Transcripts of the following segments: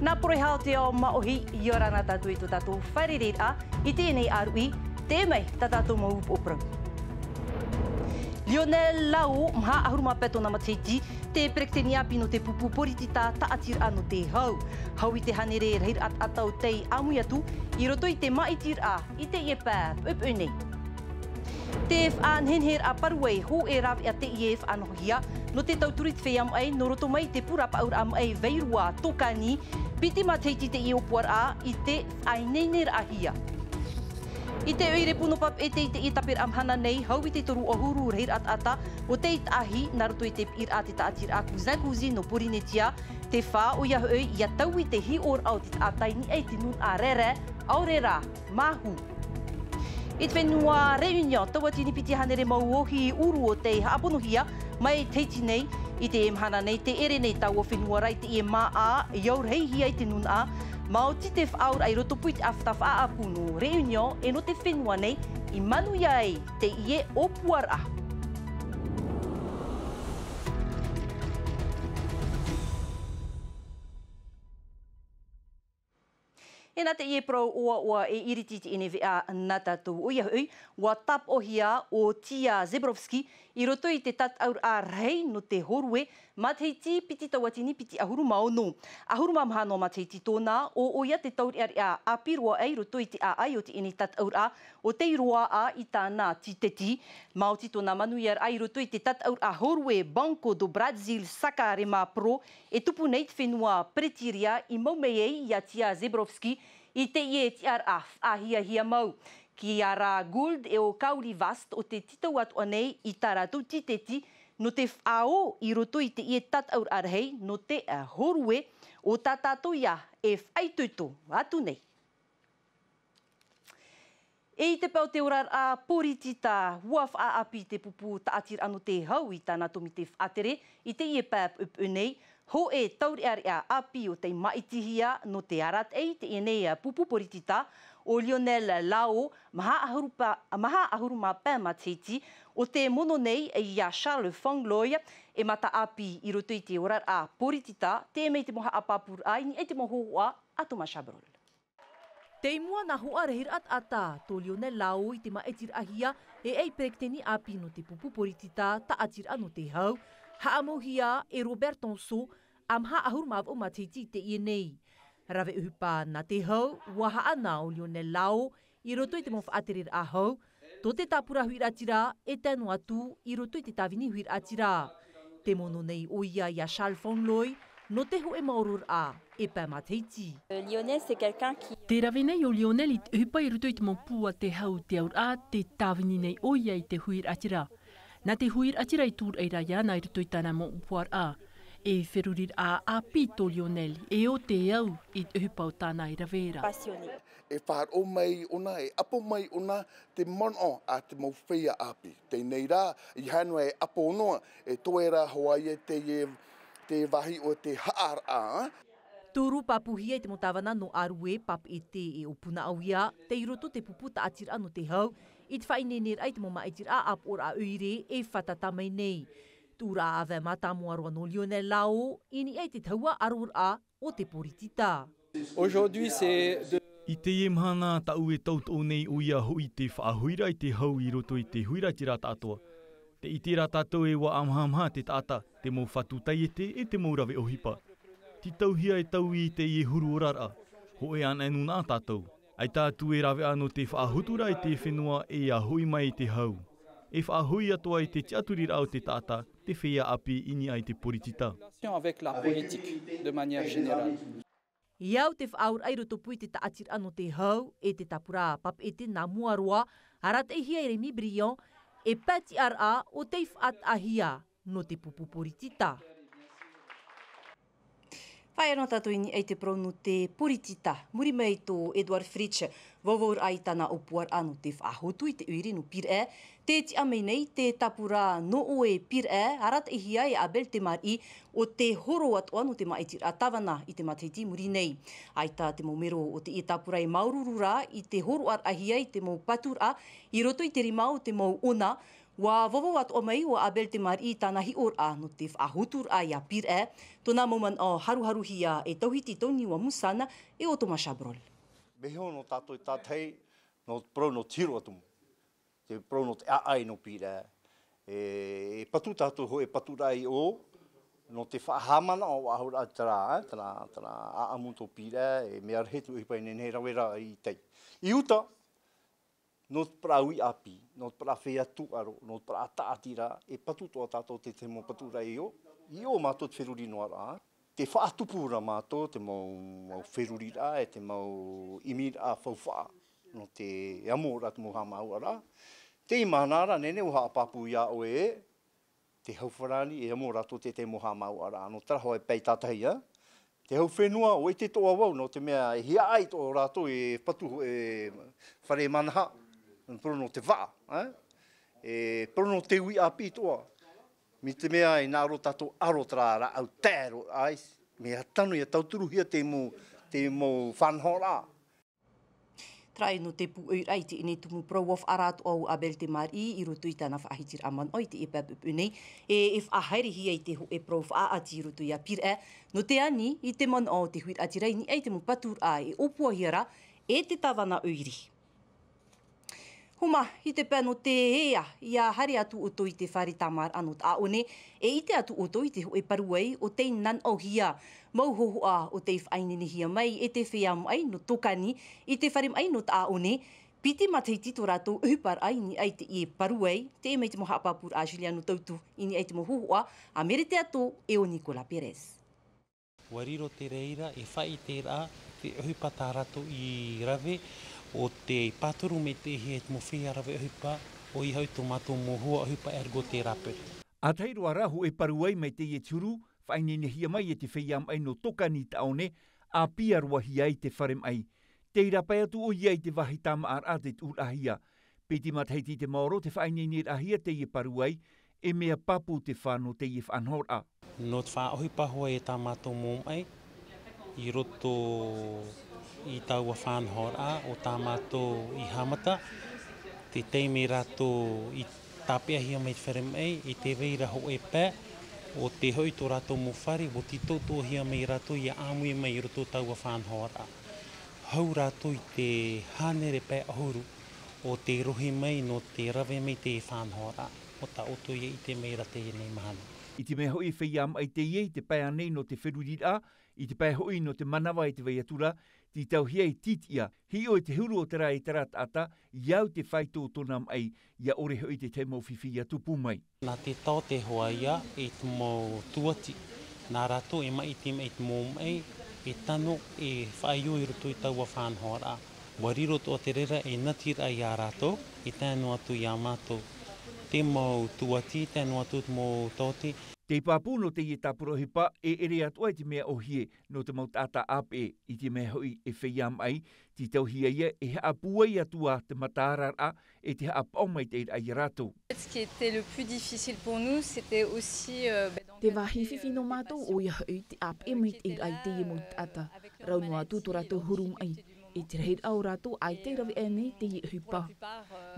Nā porehau te o maohi i ora ngā tātou i tō tātou wharirera I tēnei arui, te mai tā tātou maupu oprau. Lionel Lau, mha ahuruma peto na matiti, te prekteni api no te pupu poritita taatir anu te hau. Hau I te hanere reir at atau tei amui atu, I roto I te maitir a, I te iepa upune. Te whanhenher a paruei ho e rawi a te ief anohia, no te tauturit whea mai, no roto mai te purapa aur am ai veirua tokani, piti mateiti te iopuar a, I te whainenir ahia. I te oire punopap e te tapir amhana nei, hau I te toru o huru reir at ata, o te ahi, na roto I te pir a te taatir a kuzi no porinetia, te wha o iahu I a tau I te hi or au te atai ni ei te nun a rere, aurera, mahu. I te whenua reunion, taua tini piti hanere mauohi uru o te haaponohia, mai teiti nei, I te mhana nei, te ere nei tau o whenua rai te mā'a, iau reihia I te nun a, Mao ti te whaur ai roto puit aftaf a apunu reunion e no te whenua nei I manu iai te ie o puara. E nā te ie pro oa e irititi ene vea nā tātou o iahui, wa tap ohia o Tia Zebrovski I roto I te tat aur a rei no te horue, mateiti piti tawatini piti ahuru maono. Ahuru mamhano mateiti tōna, o ia te tauri ari a apirua ei roto I te a ai o te ene tat aur a, o te iroa a I tāna titeti. Mauti tōna manu iar ai roto I te tat aur a horue Banco do Brazil Sakarema Pro, e tupu nei te whenua pretiria I maumei ei I a Tia Zebrovski, I te ie te ar a ahia mau. Ki ara Gould e o kauri vast o te titau atu anei I tāratou titeti no te whao I roto I te ie tat aur arhei no te horue o tātātou ia e whaituto atu nei. E I te pau te orar a poritita huaf a api te pupu taatir anu te hau I tāna tomi te whaatere I te ie pap upunei, ho e tauri ari a api o te maitihia no te arat ei te enei pupu poritita o Lionel Lau, maha ahuruma pēmatiti, o te mono nei I a Charles Fangloy, e mata api I roto I te orar a poritita, te mei te moha apapur ai, ni e te moho hoa atoma shabrol. Te mua na hoa rehir at ata, to Lionel Lau I te maetir ahia, e ei prekteni api no te pupu poritita, ta atir anu te hau, haamohia e Roberto So, amha ahuruma o matiti te ienei. Rawe uhupa na te hau, waha ana o Lionel Lau, I roto I te mowhaaterir a hau, to te tapura huiratira e tēnu atu I roto I te tawini huiratira. Te mono nei o ia I a Charles Fangloy, no te ho e maurur a, e pēmateiti. Lionel, c'est quelqu'un qui... Te rawe nei o Lionel I uhupa I roto I te mopua te hau te aur a, te tawini nei o ia I te huiratira. Na te huiratira I tūr eira iana I roto I tāna mopuar a. E wherurir a apito Lionel, e o te au I uhupau tāna I rawera. E whahar o mai ona, e apo mai ona, te mono a te mawhia api. Te nei rā, I hanua e apo noa, e toera Hawaii te wahi o te haar a. Tūru papuhia I te motawana no arue pap e te e opuna auia, te I roto te puputa atir anu te hau, I te whainenir ai te momaitir a apor a uire e whatatamai nei. Tūra awe matamuaroa no Lionel Lau, ini ei te taua arur a o te poritita. Aujourd'hui, c'est de... I te ie mahana tau e tautou nei o ia hui te whaahuira I te hau I roto I te huiratira tātoa. Te itira tātou e wa amhamha te tāta, te mou whatutai e te mou rawe ohipa. Ti tauhia e tau I te ie huru orara, ho e ana enu nā tātou. Ai tātou e rawe ano te whaahutura I te whenua e a hui mai te hau. E whaahui atoa I te tiaturir au te tāta, te whea api ini ai te poritita. Avec la politique, de manière générale. Iau te whaur ai roto pui te taatir anu te hau, e te tapura pap e te nā muaroa, arat e hia Remy Briand, e pati ar a o te whaat ahia no te pupu poritita. Whai anō tātou ini ei te pronu te poritita. Muri mei tō Edward Fritsch, wawaur ai tāna o puar anu te whahotu I te uiri no pir e. Te ti amei nei te tapura no o e pir e, arat e hia e Abel te mari o te horo atu anu te maitir a tawana I te mateiti muri nei. Ai tā te momero o te e tapura I maururura I te horo ar ahia I te mau patur a, I roto I te rimau te mau ona, Wa vovo wat o mai wa abel te mar I tana hi or a no te whaahutur a ia pir e, tōna moman o haru hia e tauhiti tōni wa musana e o Toma Shabrol. Meho no tātou tātei no pro no tiro atumu, te pro no te aai no pir e patu tātou ho e patu rai o, no te whaahamana o ahura tara, tara aamuto pir e mea rehetu I pai nei rawera I tei. I uta, no te praui api, no te pra whea tuaro, no te pra taatira, e patu toa tātou te mo patu rai I o mātou te wheruri noa rā. Te whaatupura mātou, te mau wheruri rā, e te mau imir a whauwha, no te amora te moha maua rā. Te imanara, nene o haapapu ia o te hauwharani, e amora to te moha maua rā, no taraho e pei tātai, te hau whenua, o te toa wau, no te mea e hia ai tō rātou e patu e whare manaha. Prono te wā, prono te ui api toa. Mi te mea e nāro tātou aro trāra au tēro ais. Mea tanu ia tauturuhia te mo whanhora. Trai no te pu rai te ine tumu pro-wof aratu au abel te mar I roto I tāna whaahitir aman oi te e pēpupu nei. E whahaere hia I te ho e pro whaati roto ia pir no te ani I te man o te huir ati rei ni ei te mo patur a e opua hiara e te tawana uiri. Huma, I te pēno te ea, ia hari atu o toi te whare tamar anu tāone, e I te atu o toi te hoe paruei o te nan au hia, mau hohoa o te whainene hia mai, e te whea mai no tokani, I te whare mai no tāone, piti matei tito rātou uhupar ai ni ai te I paruei, te e mei te moha apapur a Juliano Tautu, I ni ai te mo hohoa, a mere te ato e o Nicola Perez. Wariro te reira, e whai te rā, te uhupata rātou I rave, o te pāturu me te he mo whia rawe uhupa, o I hau tō mātou mo hua uhupa ergo te rape. A teiro arahu e paruai mai te e turu, whainene hia mai e te whiam ai no tokani taone, a pia rua hia I te wharem ai. Te irapai atu o iai te wahi tama ar a te tūrahia. Peti mataiti te maoro te whainene rahia te e paruai, e mea papu te whano te e whanhora. No te wha uhupa hoa e tā mātou mō mai, I roto I taua whanhora o tā mātou I hamata, te teime rato I tāpea hia mai wharemei, I te veira ho e pē, o te hoi tō rato mo whare, o ti tōtō hia mai rato I āmui mai I roto taua whanhora. Hau rato I te hānere pē ahuru, o te rohi mai no te rawe mai te whanhora, o ta oto I te mei rate nei mahana. I te mea hoi whiam ai te iei te pai anei no te wherurira, I te pai hoi no te manawa I te veiatura, ti tau hia I titia, hi o te huru o te rai tera ata, iau te whaitō tonam ai, ia ore hoi te te mau whiwhia tupu mai. Nā te tau te hoa ia, e te mau tuati. Nā rato e mai te mei te mō mai, e tano e whaio I roto I taua whanhora. Wariro tō te rera e natira I a rato, e tēnu atu I a mātou. Te mau tuati, tēnu atu mō tōti. Te pāpū no te I tāpura hipa e ere atu ai te mea o hie no te mau tāta ape I te mea hoi e whiam ai, ti tau hia ia e hea puai atua te matarara e te hea paumai te ai rato. Ce qui était le plus difficile pour nous, c'était aussi... Te wahi whiwhi no mātou o ia hoi te ape mai te ai te e mo tata, rau no atu to rato hurum ai. E te reid au rato ai te rawi e nei te I hupa.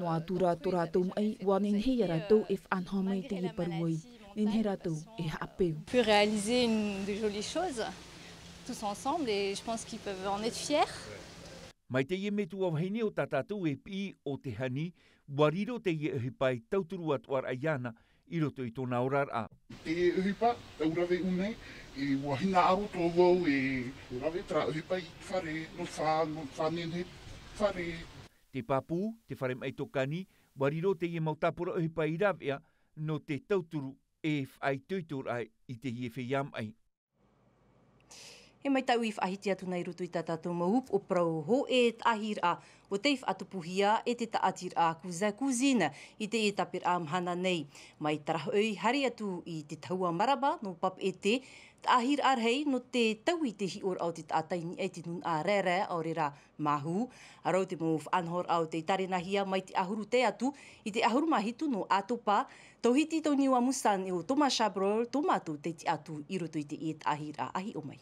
No atu rato rato mai, wanen hea rato e whanha mai te I paruai. On peut réaliser de jolies choses tous ensemble et je pense qu'ils peuvent en être fiers. Mai te ie metu au heine o tātātou e pi o te hani, wariro te ie uhipai tauturu atuar aiana I roto I tōna orar a. Te uhipa, tau rawe unei, I wahina aro tō wau e rawe tra uhipai whare no whanene whare. Te papu, te whare mai tokani, wariro te ie mautapura uhipai rawea no te tauturu e whai tuitur ai I te ie whiam ai. He mai tau I whaahiti atu nei roto I tātātou maup o prau ho e tahir a o teif atupuhia e te taatir a kuzina I te e tapir a mahana nei. Mai tarahoi hari atu I te taua maraba no pap e te tahir arhei no te tau I te hior au te tātai ni e te nun a rere au rera mahu. Arau te mo anhor au te tarenahia mai te ahuru te atu I te ahuru mahitu no atopa. Tauhiti tau niwa musan e o Toma Shabrol, tomatu te ti atu I roto I te e tahir a ahi o mai.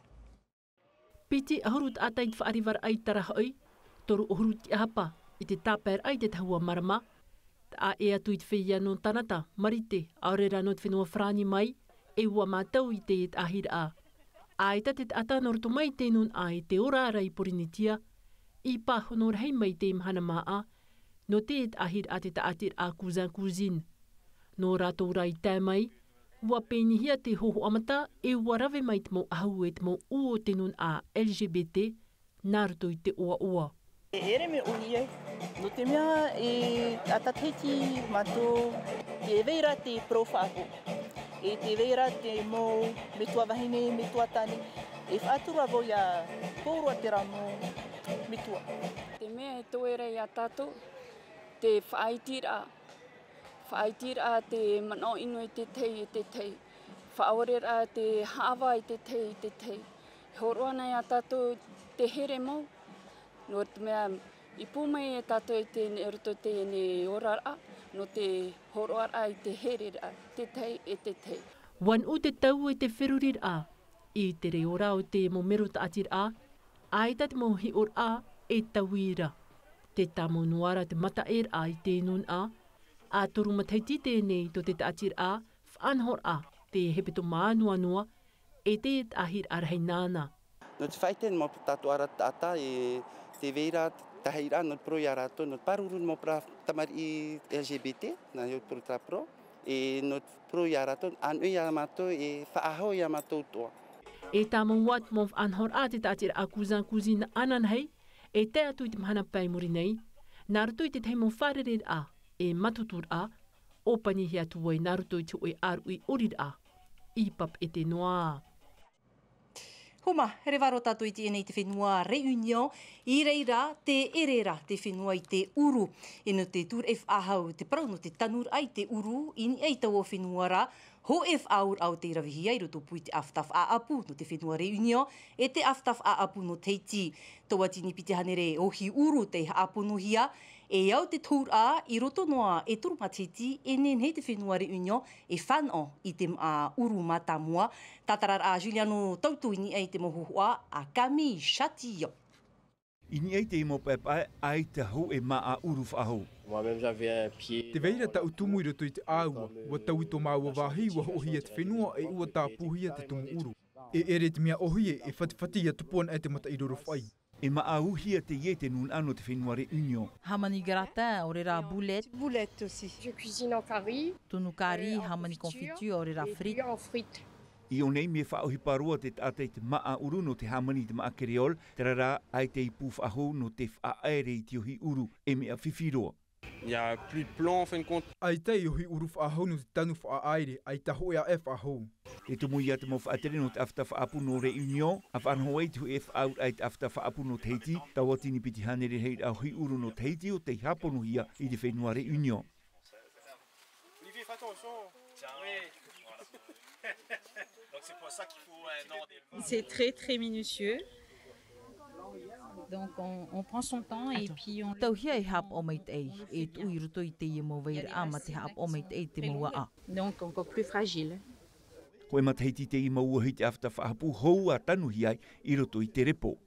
Piti ahuru te atai te whaariwara ai tarahoi, toru ohuru te ahapa I te tāpēr ai te tahua marama. a e atu i te whia no tanata, marite, aurera no te whenua whrani mai, e ua mātau i te et ahira a. A e tate te ata noroto mai te nun a e te ora ara i porinitia, i pāhono rei mai te mahana mā'a, no te et ahir a te taatir a kuzin. No rātou rai tā mai, ua pēnihia te hoho amata e ua rave mai te mo ahu e te mo uo te nun a LGBT, nāruto i te oa. Ere me ui e, no te mea e atateti mato, e veira te profako, e te veira te mo me tua wahine, me tua tani, e whaatura vo ia pōrua te ramo me tua. Te mea e toera i a tātou, te whaaitira te mano ino i te tei, whaorera te hawa i te tei. Horoana i a tātou te here mau, no te mea i pūmai e tātou i te roto te ne orara, no te horoara i te herera, te tei e te tei. Wan u te tau e te whirurir a, i te re ora o te mo mero ta atir a, aita te mo hi or a e tauira. Te tamo nuara te mata er a i te nun a toru mataiti tēnei to te atir a, whanhor a, te hepeto mānua noa, e te et ahir arhei nāna. No te whaiten mo tātou ara tata e te veira taheira no pro i arato, no parurun mo pra tamari i LGBT, na yo pro trapro, e no pro i arato, anu i amato e whaaho i amato toa. E tāmo wat mo whanhor a te tātir a kuzin anan hei, e te atu i te mahana pai muri nei, nāruto i te teimo wharerer a, e matutur a, opani hea tuai nāruto i te oe aru i orir a, i pap e te noa. Homa, here waro tātou i te enei te whenua reunion, i reira te erera te whenua i te uru. E no te tur F ahau te parau no te tanur ai te uru, ini ei tau o whenua ra, ho F aur au te irawihi ai roto pui te aftaf a apu no te whenua reunion, e te aftaf a apu no teiti. Taua tini pite hanere ohi uru te apu no hia, e au te tūr a i roto noa e turu matiti e nenhei te whenua reunion e whanau i te uru matamua. Tatarar a Juliano tautu ini ei te mohuhua a Kami Shatio. Ini ei te imo pepai ai te hou e mā'a uru whahou. Te veira ta utumu i roto i te āua, wa tau i tō māua wāhi wa hohi e te whenua e ua tā puhi te tumu uru. E ere te mea ohi e whatiwhati i a tupuan e te mata i roro whai. E maauhia te ie te nun ano te whenua reunion. Hamani gratin, orera boulettes. Boulettes aussi. Je cuisine en curry. Tonu curry, hamani confiture, orera frites. En frites. I o nei me whaohi parua te tātai te maa uru no te hamani te maa kereol, te rara ai te ipuf aho no te whaaere i te ohi uru e mea whiwhiroa. Il y a plus de plan en fin de compte. Ai te ohi uru whaahau no te tanu whaaere, ai ta hoe a e whaahau. E tumu ia te mo whaatere no te afta whaapu no reunion, a whanho ei tu e whaau ai te afta whaapu no teiti, tawa tini piti hanere hei a ohi uru no teiti o te haponu hia i te whenua reunion. Olivier, fais attention. Tiens, oui. Donc c'est pour ça qu'il faut un ordre. C'est très minutieux. Donc on prend son temps et puis on... Tauhia e hap o mai te e tui roto i te mo veira a ma te hap o mai te te mua a. Donc encore plus fragile. Koe mataiti te i maua hei te afta whaapu hou a tanu hiai i roto i te repo.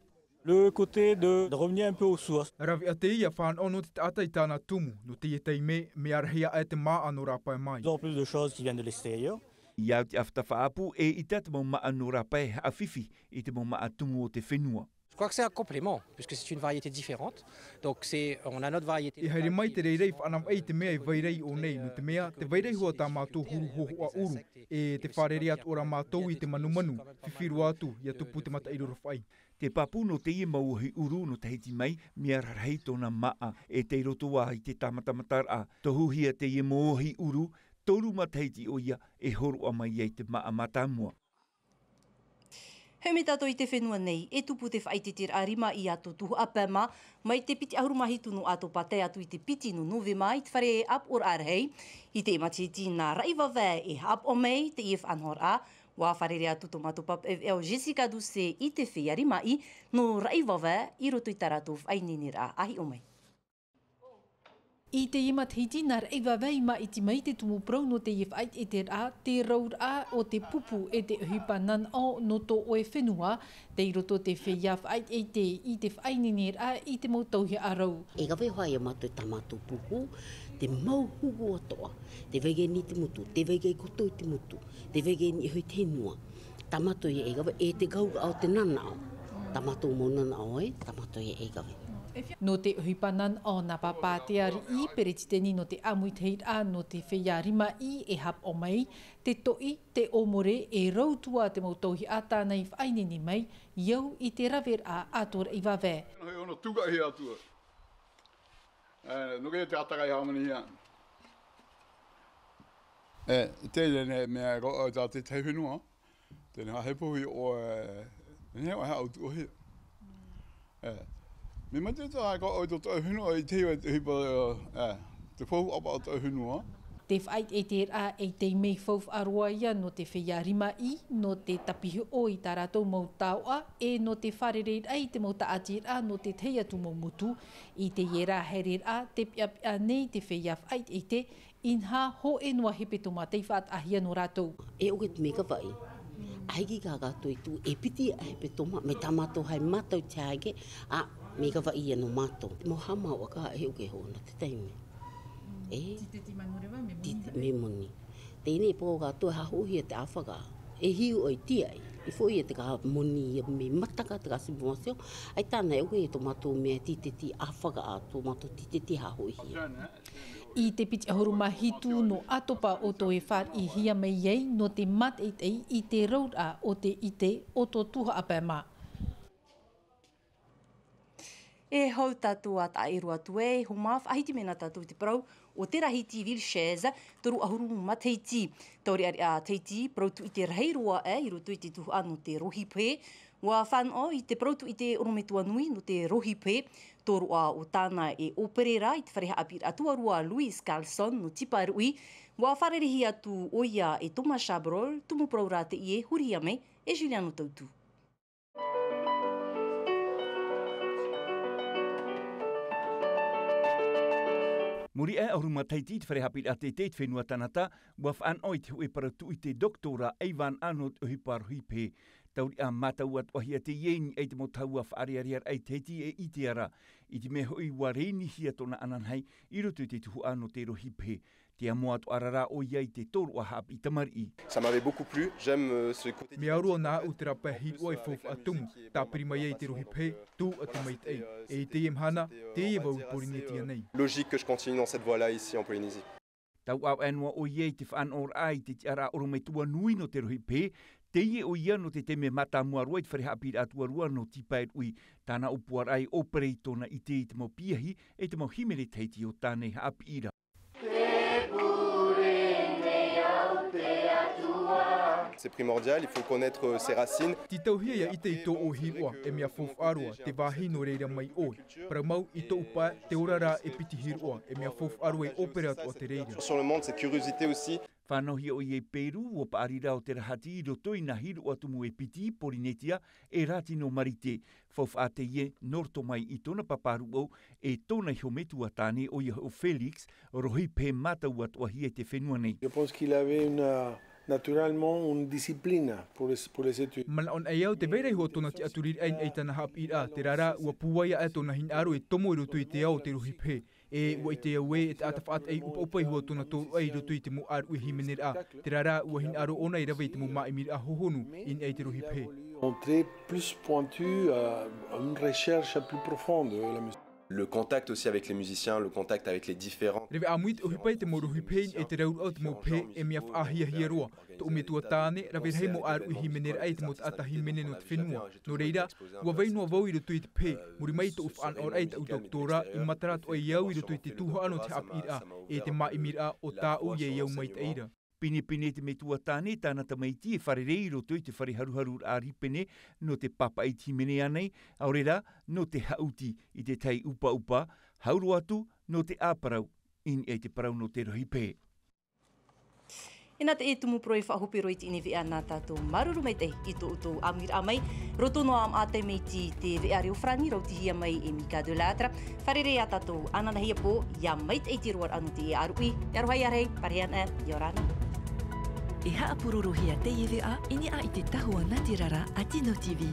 Le côté de revenir un peu aux sources. Ravi a te ia whan ono te ata i tāna tumu, no te i teime me arhea e te mā'a no rapai mai. En plus de choses qui viennent de l'extérieur. I au te afta whaapu e i tata mo maa no rapai a whiwhi i te mo maa tumu o te whenua. Je crois que c'est un complément, puisque c'est une variété différente. Donc on a notre variété. I haere mai te reirei whanam ei te mea i vairei o nei, no te mea te vairei hoa tā mātou huru hoho a uru, e te wharere atu ora mātou i te manu, whiwhiru atu i a tupu te mata i roro whai. Te papu no te i mauhi uru no te heiti mai, mea rarhei tōna maa e te rotoa i te tamatamatara. Tohuhia te i mauhi uru, toru mataiti o ia e horo a mai ei te maa matamua. Heu me tātou i te whenua nei, e tupu te whaititir a rima i ato tuhu apema, mai te piti ahurumahi tunu atopa te atu i te piti no novema i te whare ap or arhei, i te imatiti nā raiwa vē e ap o mei te if anhor a, wā wharere atu to matopap eo Jessica Duse i te whea rima i, no raiwa vē i roto i tarato whainenera ahi o mei. I te ima teiti nā reiwa wei ma iti mai te tumu prau no te iwhait e te rā, te raura o te pupu e te uhipa nan o no tō oe whenua, te i roto te whia whait e te i te whainini rā i te mautauhi arau. E gawe hoa ia mātou tā mātou pupu, te mau hugu atoa, te wege ni te mutu, te wege koto i te mutu, te wege ni hui te henua. Tā mātou e gawe e te gauga au te nana au. Tā mātou mō nana au tā mātou e gawe. No te uhipanan o nā papāteari I peretiteni no te amui te hira no te whia rima I e hap o mai, te toi, te omore e rautua te mautauhi a tānei whainini mai, iau I te rawer a atora I wawe. Hei ono tuka hi atua. Nuke te atakai haumani hia. Tēne mea roa tā te te whenua, tēne hahepohi o nea hea autu o hia. Me mate tā ka o tō whenua I te hipa te whau apa o tō whenua. Te whait e te rā e te mei whau aroa ia no te whia rima I, no te tapihi o I tā rātou mau tāua, e no te wharerei ai te mau taati rā no te teia tu mau mutu, I te iera here rā te pia nei te whia whait e te, inha ho e noa hepe tō mātei whaat ahia no rātou. E oge te meka wai. Aiki ka gātou I tu, e piti a hepe tōma, me tā mātou hai mātou te aike, meka wai ia no mātou. Te mo hama o ka e oge ho na te teime. Titeti manurewa me moni. Me moni. Tēnei pō gātou ha hohi te awhaka. E hiu o I tiai. I fōi e te ka moni me mataka te ka sibumasio. Ai tāna e oge e tō mātou mea titeti awhaka a tō mātou titeti ha hohi. I te piti ahuruma hitu no atopa o tō e whār I hia mei iei no te mat e tei I te raura o te ite o tō tuha apema. E hau tātou a tā e rua tu e, ho mawha ahiti mena tātou te parau o te rahiti Vilsheza, toru ahuru ma teiti. Tauri ari a teiti, prautu I te raheirua I roto I te tuhu anu te rohipe. Wa whanau I te prautu I te orometua nui no te rohipe, toru a o tāna e operera I te whareha apir atuarua Louis Carlson no tipa rui. Wa wharerehi atu oia e Thomas Chabrol, tumu prau rā te I e huri ame e Juliano Tautu. Muri e ahuruma taiti te wharehapit a te te whenua tanata, wa whaan oi te hui paratu I te doktora Eivan Arnold Uhiparuhipe. Tauri a matau at wahia te ieni e te motaua whaariariar ai teiti e I te ara. I te meho I wareni hia tona ananhai I roto te tuhu ano te rohipe. Te amoa atu arara o iai te toru a hap I tamari. Ça m'avait beaucoup plu, j'aime ce côté... Me aurua nā u te rapa hiri oi whauwha atumu, tā prima iei te rohipe, tū atu mai tei. E te mhana, te e wau Polynésia nei. Logique que je continue dans cette voie-là ici en Polynésie. Tau au anua o iei te whaan or ai te ara orometua nui no te rohipe, te ie o ia no te teme mata mua rua I te wharehapir atuarua no tipaet ui, tāna upuar ai opereitona I te mo piahi e te mo himere teiti o tānei haapira. C'est primordial, il faut connaître ses racines. Ti tauhia ia I te ito o hirua e mea whauwharua te wāhi no reira mai oi. Paramau I tō upa te orara e piti hirua e mea whauwharua e opera atu o te reira. Sur le monde, cette curiosité aussi. Whanohia o iei Peru o paarira o te rahati I roto I nga hiru atumu e piti Polynesia e rati no marite. Whauwha te ie norto mai I tona paparu au e tona hiometu atane o ia o Felix rohipe matau atu ahia te whenua nei. Je pense qu'il avait naturellement une discipline pour les études. Mana on ai au te verei ho tona te aturir ein e tana hap ira te rara ua puaia e tona hin aro e tomo I roto I te au te rohipe. E ua I te au e te atawhaat ei upa ho tona tōru ai roto I te mu aru I himenir a. Te rara ua hin aro ona I rawe I te mu maimir a hohonu in e te rohipe. On est plus pointu à une recherche plus profonde de la musique. Le contact aussi avec les musiciens, le contact avec les différents. Rewe amuit o hipai te mo rohipe e te raur au te mo pe e mea whaahia hia roa. Te ume tua tāne, rawe hei mo aru I himenera ai te mo ata himene no te whenua. No reira, ua wainua wau I roto I te pe, muri mai te ufaan or ai te au doktora I matarat o e iau I roto I te tuho ano te hap ira, e te maimira o tā u ye iau mai te eira. Pine te me tua tāne tāna tamaiti e wharerei roto I te whare haruharu a ripene no te papa I timene anei, aurera no te hauti I te tei upa upa, hauru atu no te āparau in e te parau no te rohipe. Ina te e tumu proi whaahupi roi ti ini vea nā tātou maruru mai te i tō utou amira mai. Roto no am ātai mei te vea reo frangi rau tihia mai e mika de lātra. Wharere a tātou ananahia po, ia mai te eitiroar anu te e arui. Te arohai arei, pareana, i orana. E haapururu hia te e vea, ini a i te tahua Ngāti Rara a Tino TV.